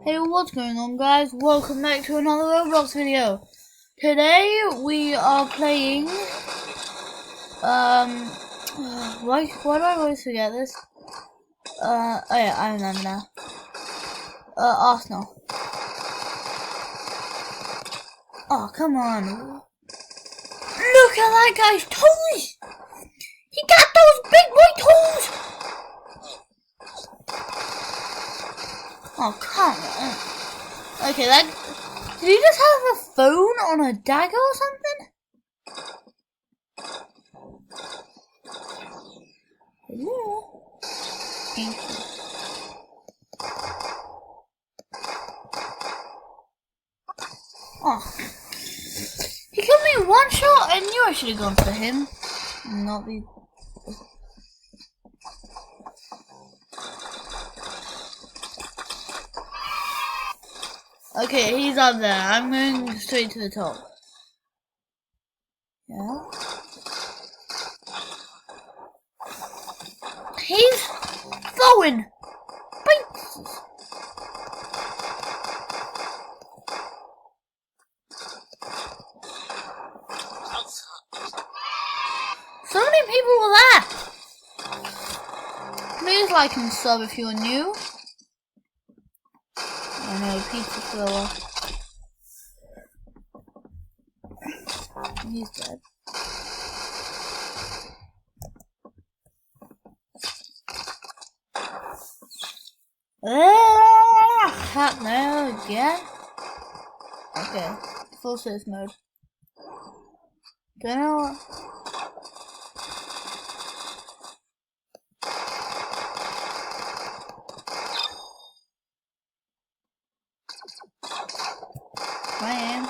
Hey, what's going on, guys? Welcome back to another Roblox video. Today we are playing why do I always forget this? Oh yeah, I remember now. Arsenal. Oh, come on. Look at that guy's toes! He got those big boy toes! Oh, come on. Okay, did he just have a phone on a dagger or something? Yeah. Oh. He killed me in one shot. I knew I should have gone for him. Not the... Okay, he's up there. I'm going straight to the top. Yeah. He's throwing bites. So many people were there. Please like and sub if you're new. I know, pizza thrower. He's dead. Arsnel again. Okay, full safe mode. Don't know what. Man.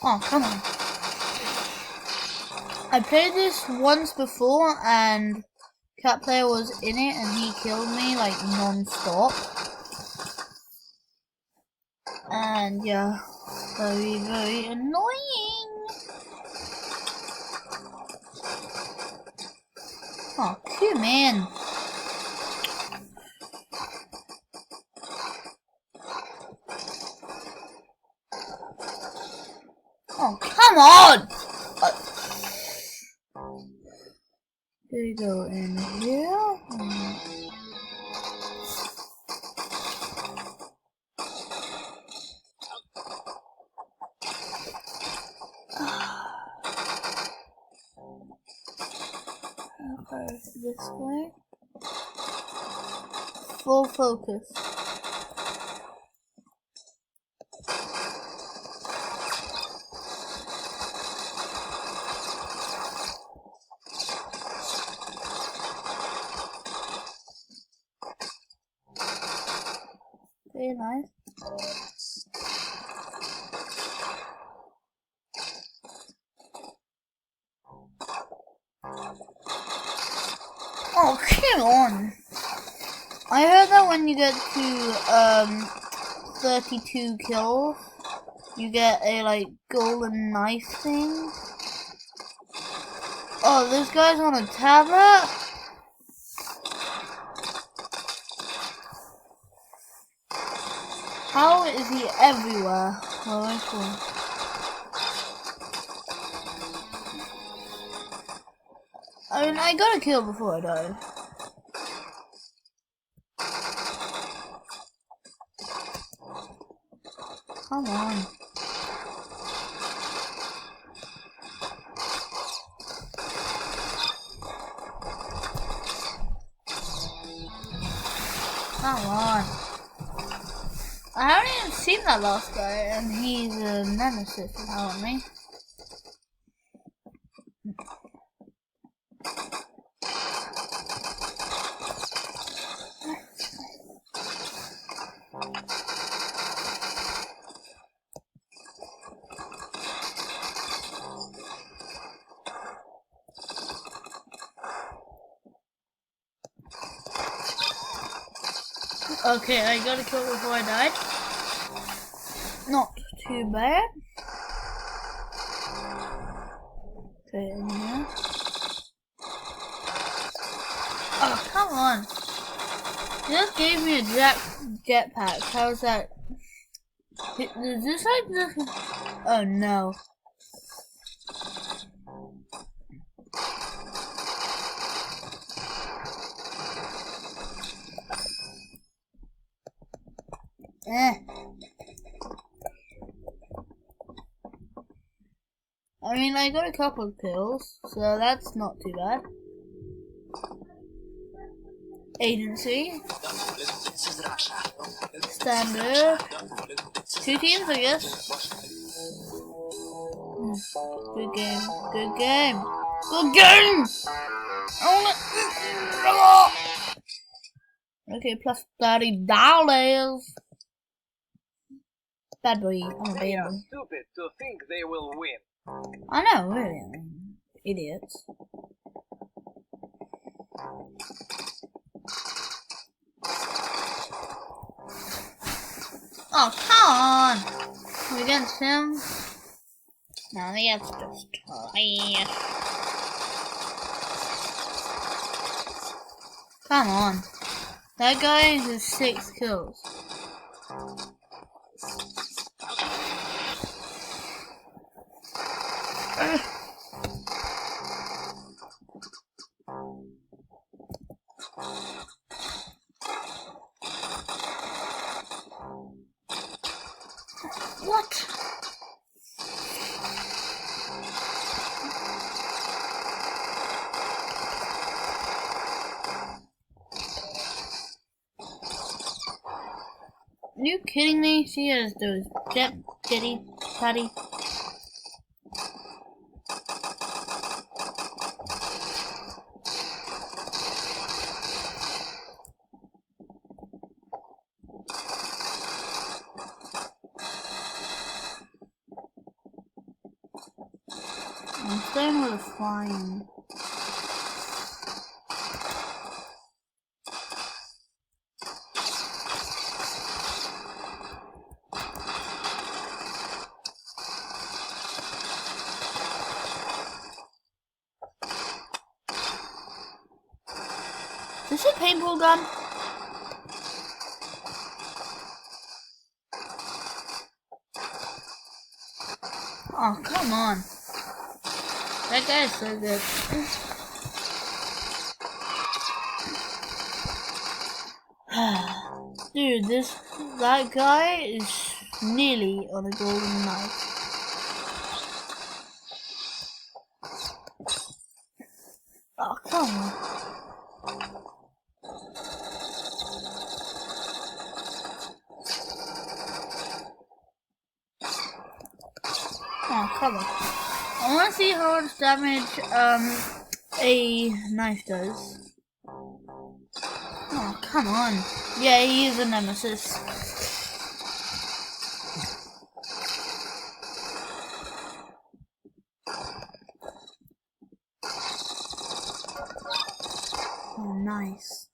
Oh, come on. I played this once before and Cat Player was in it and he killed me like non-stop. And yeah, very, very annoying. Oh, come in. Oh, come on! Here we go in here. Okay, this way. Full focus. Very nice. Oh, come on. I heard that when you get to 32 kills, you get a like golden knife thing. Oh, this guy's on a tablet? How is he everywhere? Oh, very cool. I mean, I got a kill before I died. Come on. Come on. I haven't even seen that last guy, and he's a nemesis apparently. Okay, I got a kill before I died. Not too bad. Okay, in here. Oh, come on. You just gave me a jetpack. How's that? Is this like the... Oh no. I mean, I got a couple of kills, so that's not too bad. Agency. Standard. 2 teams, I guess. Good game. Good game. Good game! Okay, plus $30. Bad boy. I'm a They are baby. stupid to think they will win. I know, really. I mean, idiots. Oh, come on! We against him? No, that's just trash. Come on. That guy has 6 kills. What? Are you kidding me? She has those jetty patty. I'm staying with a flying. Is this a paintball gun? Oh, come on. That guy is so good. Dude, that guy is nearly on a golden knife. Oh, come on. Oh, come on. I want to see how much damage a knife does. Oh, come on. Yeah, he is a nemesis. Oh, nice.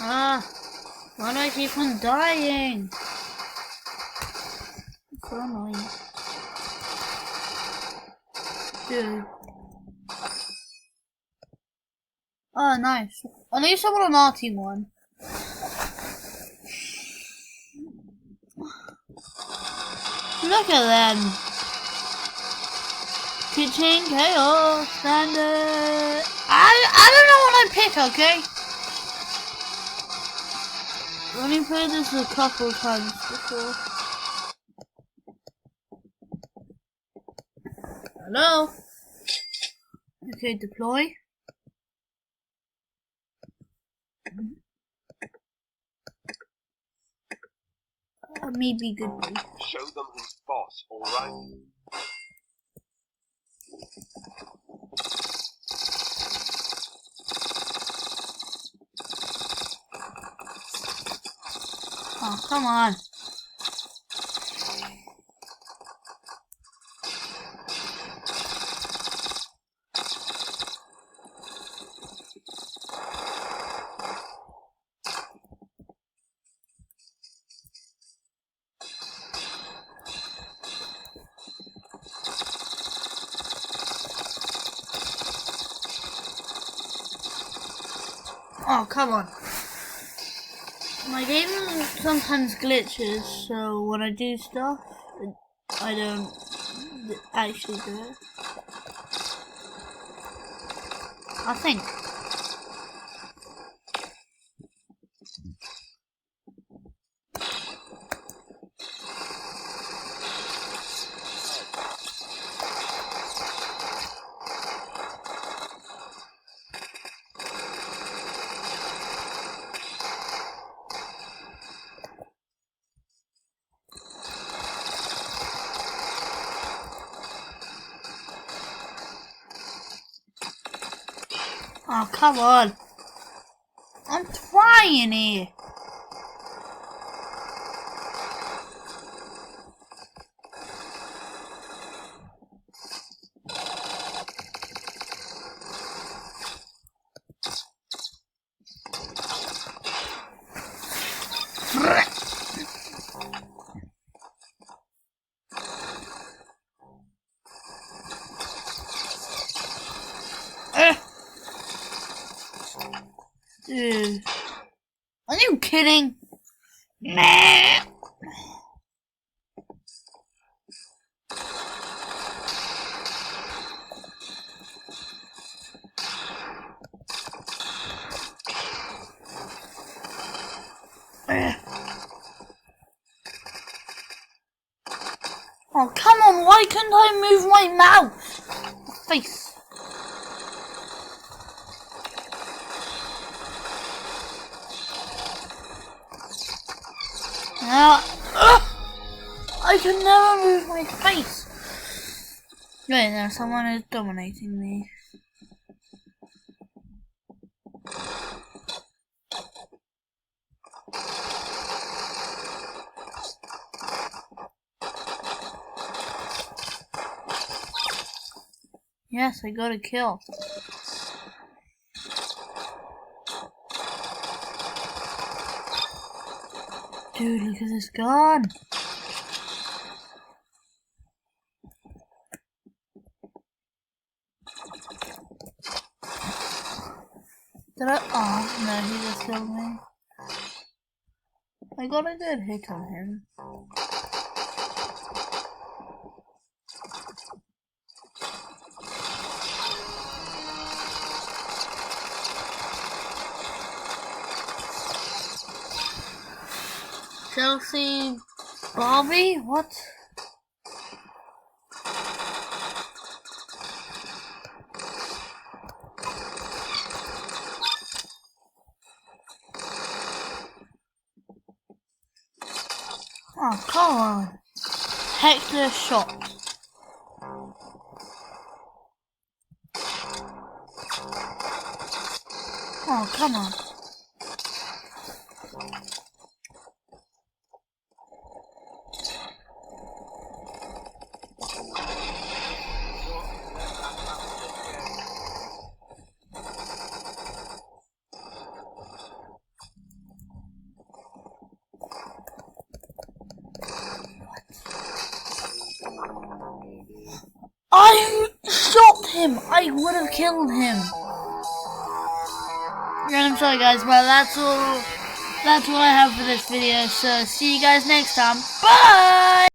Ah, why do I keep on dying? It's so annoying. Dude. Oh, nice. At least someone on our team won. Look at them. Kitchen chaos standard. I don't know what I pick, okay? I've only played this a couple times before. Hello? Okay, deploy. Maybe good day. Show them who's boss, alright? Oh, come on. Oh, come on. My game sometimes glitches, so when I do stuff, I don't actually do it. I think. Oh, come on. I'm trying here. Dude. Are you kidding? Nah. Oh, come on, why couldn't I move my mouse? Face. I can never move my face. Wait, now someone is dominating me. Yes, I got a kill. Dude, look at this gun. Did I? Oh, no, he just killed me. I got a good hit on him. Chelsea Barbie? What? Oh, come on. Hector shot. Oh, come on. I shot him! I would have killed him! Yeah, I'm sorry guys, but that's all I have for this video, so see you guys next time. Bye!